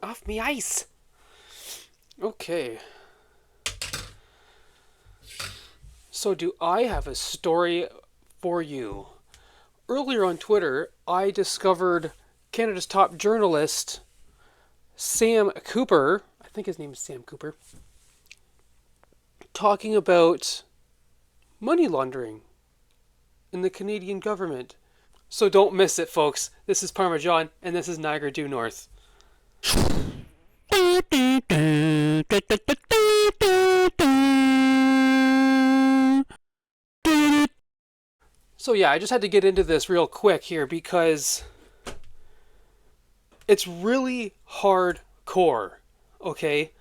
off me ice. Okay. So do I have a story for you? Earlier on Twitter, I discovered Canada's top journalist, Sam Cooper, I think his name is Sam Cooper, talking about money laundering in the Canadian government. So don't miss it, folks. This is Parmesan, and this is Niagara Due North. So yeah, I just had to get into this real quick here because it's really hardcore, okay?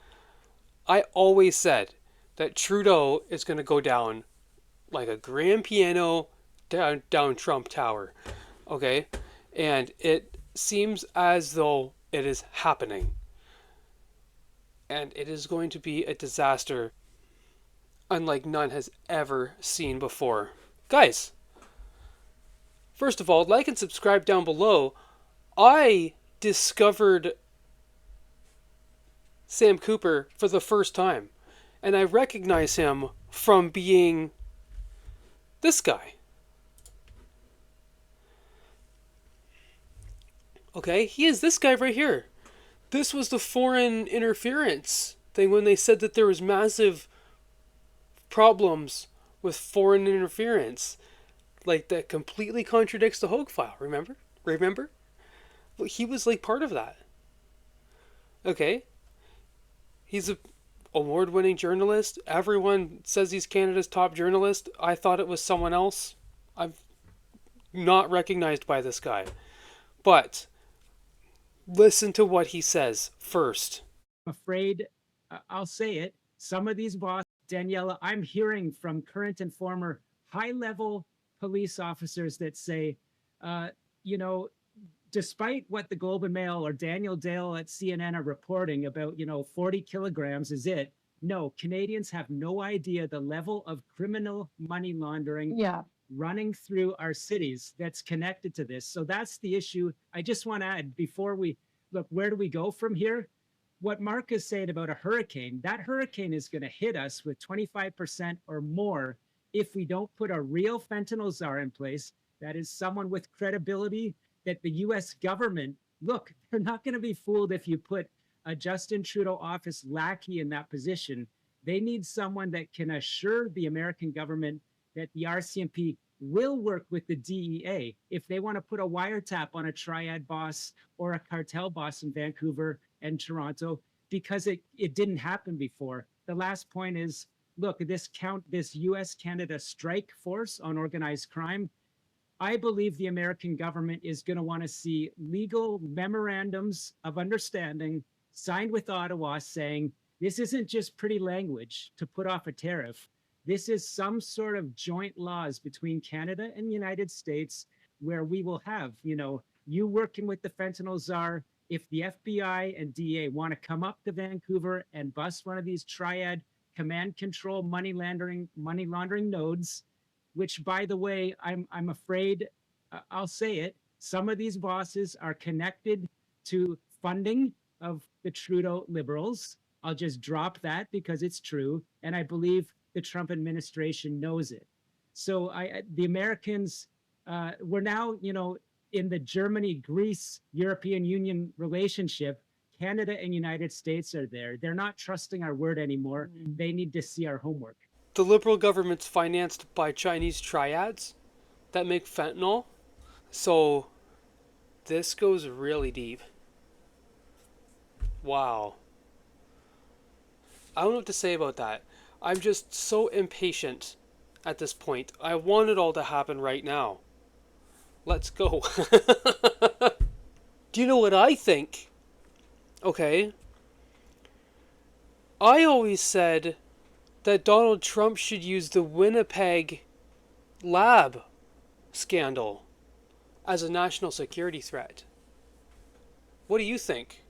I always said that Trudeau is going to go down like a grand piano down Trump Tower, okay? And it seems as though it is happening. And it is going to be a disaster unlike none has ever seen before. Guys, first of all, like and subscribe down below. I discovered Sam Cooper for the first time, and I recognize him from being this guy. Okay, he is this guy right here. This was the foreign interference thing when they said that there was massive problems with foreign interference. Like, that completely contradicts the Hogue file, remember? Well, he was like part of that. Okay? He's a award-winning journalist. Everyone says he's Canada's top journalist. I thought it was someone else. I'm not recognized by this guy. But listen to what he says first. Afraid, I'll say it, some of these bosses, Daniela, I'm hearing from current and former high-level police officers that say, you know, despite what the Globe and Mail or Daniel Dale at CNN are reporting about, 40 kilograms is it. No, Canadians have no idea the level of criminal money laundering running through our cities that's connected to this. So that's the issue. I just want to add before we look, where do we go from here? What Mark is saying about a hurricane, that hurricane is going to hit us with 25% or more if we don't put a real fentanyl czar in place. That is someone with credibility that the US government, look, they're not going to be fooled if you put a Justin Trudeau office lackey in that position. They need someone that can assure the American government that the RCMP will work with the DEA if they want to put a wiretap on a triad boss or a cartel boss in Vancouver and Toronto, because it didn't happen before. The last point is, look, this US-Canada strike force on organized crime, I believe the American government is going to want to see legal memorandums of understanding signed with Ottawa saying this isn't just pretty language to put off a tariff. This is some sort of joint laws between Canada and the United States where we will have, you working with the fentanyl czar. If the FBI and DA want to come up to Vancouver and bust one of these triad command control money laundering nodes, which, by the way, I'm afraid, I'll say it, some of these bosses are connected to funding of the Trudeau Liberals. I'll just drop that because it's true, and I believe the Trump administration knows it. So the Americans, we're now, in the Germany-Greece European Union relationship. Canada and United States are there. They're not trusting our word anymore. They need to see our homework. The Liberal government's financed by Chinese triads that make fentanyl. So this goes really deep. Wow. I don't know what to say about that. I'm just so impatient at this point. I want it all to happen right now. Let's go. Do you know what I think? Okay. I always said that Donald Trump should use the Winnipeg lab scandal as a national security threat. What do you think?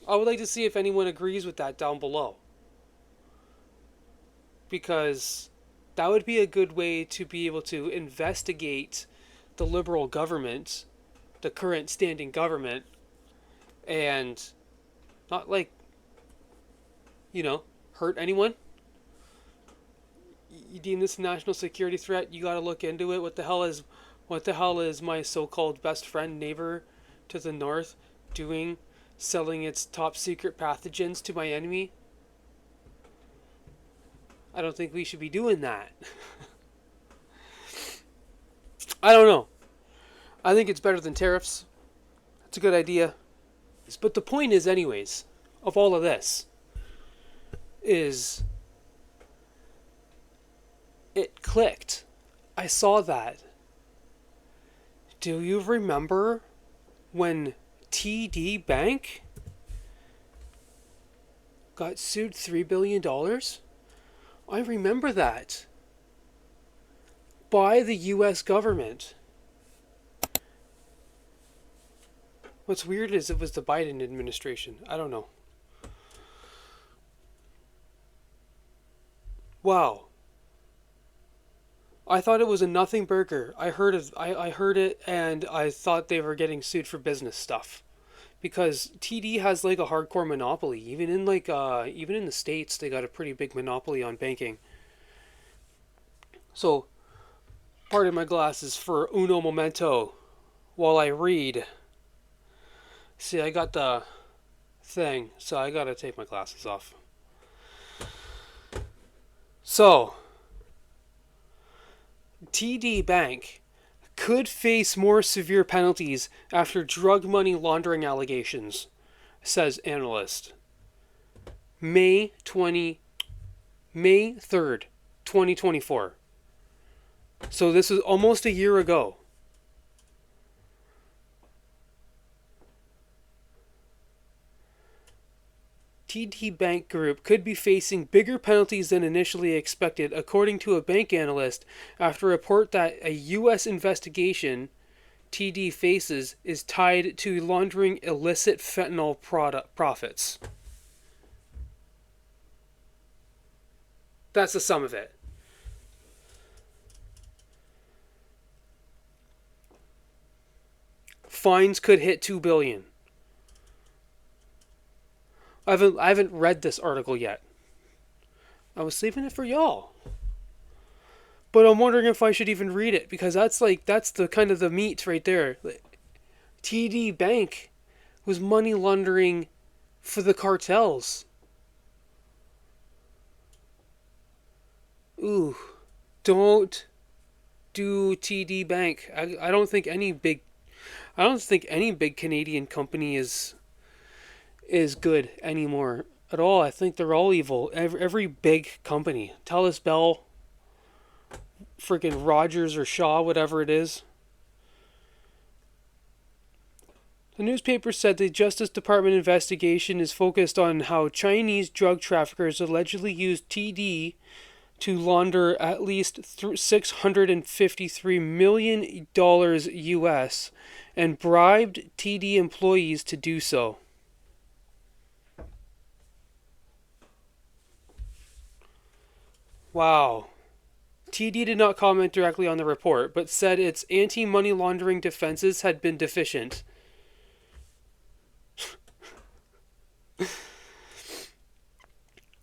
I would like to see if anyone agrees with that down below. Because that would be a good way to be able to investigate the Liberal government, the current standing government, and not like, you know, hurt anyone. You deem this a national security threat, you got to look into it. What the hell is my so-called best friend neighbor to the north doing, selling its top secret pathogens to my enemy? I don't think we should be doing that. I don't know. I think it's better than tariffs. It's a good idea. But the point is, anyways, of all of this, is it clicked. I saw that. Do you remember when TD Bank got sued $3 billion? I remember that. By the US government. What's weird is it was the Biden administration. I don't know. Wow. I thought it was a nothing burger. I heard it and I thought they were getting sued for business stuff. Because TD has like a hardcore monopoly. Even in the States they got a pretty big monopoly on banking. So pardon my glasses for uno momento while I read. See, I got the thing, so I gotta take my glasses off. So, TD Bank could face more severe penalties after drug money laundering allegations, says analyst. May 3rd, 2024. So this is almost a year ago. TD Bank Group could be facing bigger penalties than initially expected, according to a bank analyst, after a report that a U.S. investigation TD faces is tied to laundering illicit fentanyl profits. That's the sum of it. Fines could hit $2 billion. I haven't read this article yet. I was saving it for y'all. But I'm wondering if I should even read it, because that's the kind of the meat right there. TD Bank was money laundering for the cartels. Ooh, don't do TD Bank. I don't think any big Canadian company is good anymore at all. I think they're all evil. Every big company, TELUS, Bell, freaking Rogers or Shaw, whatever it is. The newspaper said the Justice Department investigation is focused on how Chinese drug traffickers allegedly used TD to launder at least $653 million US and bribed TD employees to do so. Wow. TD did not comment directly on the report, but said its anti-money laundering defenses had been deficient.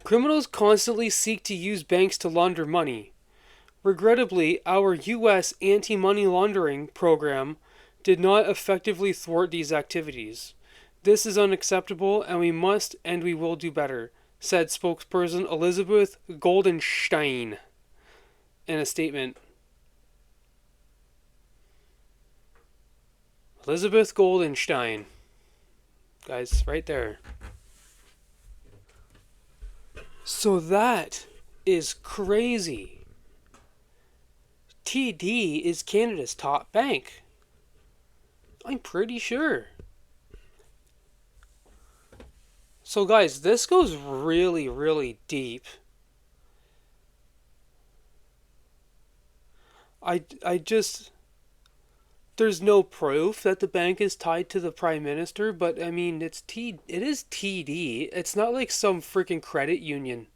Criminals constantly seek to use banks to launder money. Regrettably, our U.S. anti-money laundering program did not effectively thwart these activities. This is unacceptable, and we will do better, said spokesperson Elizabeth Goldenstein in a statement. Elizabeth Goldenstein. Guys, right there. So that is crazy. TD is Canada's top bank. I'm pretty sure. So guys, this goes really, really deep. There's no proof that the bank is tied to the Prime Minister, but I mean, it is TD. It's not like some freaking credit union.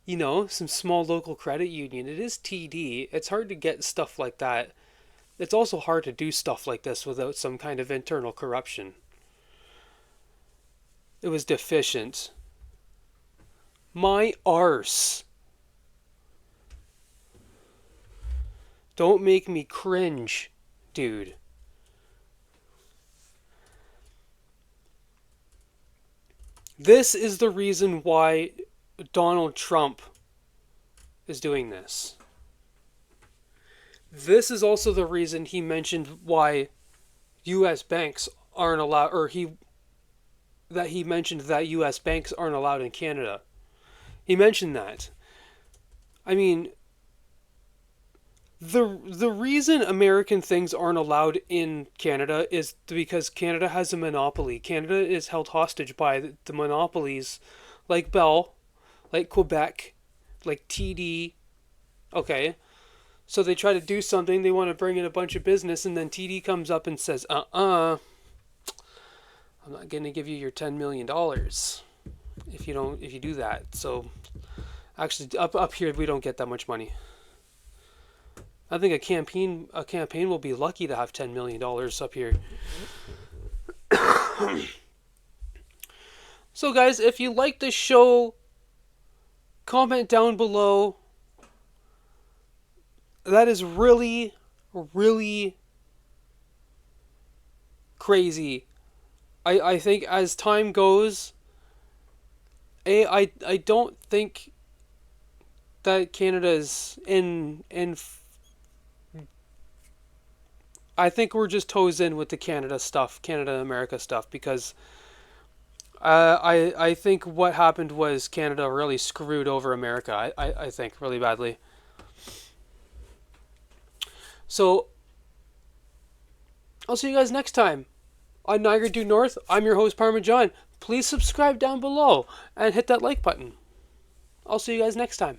Some small local credit union. It is TD. It's hard to get stuff like that. It's also hard to do stuff like this without some kind of internal corruption. It was deficient. My arse. Don't make me cringe, dude. This is the reason why Donald Trump is doing this. This is also the reason he mentioned why U.S. banks aren't allowed, or he mentioned that U.S. banks aren't allowed in Canada. He mentioned that. I mean, the reason American things aren't allowed in Canada is because Canada has a monopoly. Canada is held hostage by the monopolies like Bell, like Quebec, like TD. Okay. So they try to do something, they want to bring in a bunch of business, and then TD comes up and says, I'm not going to give you your $10 million if you do that. So actually up here we don't get that much money. I think a campaign will be lucky to have $10 million up here. So guys, if you like this show, comment down below. That is really, really crazy. I think as time goes, I don't think that Canada's in I think we're just toes in with the Canada America stuff, because I think what happened was Canada really screwed over America. I think really badly. So I'll see you guys next time on Niagara Due North. I'm your host Parmesan. Please subscribe down below and hit that like button. I'll see you guys next time.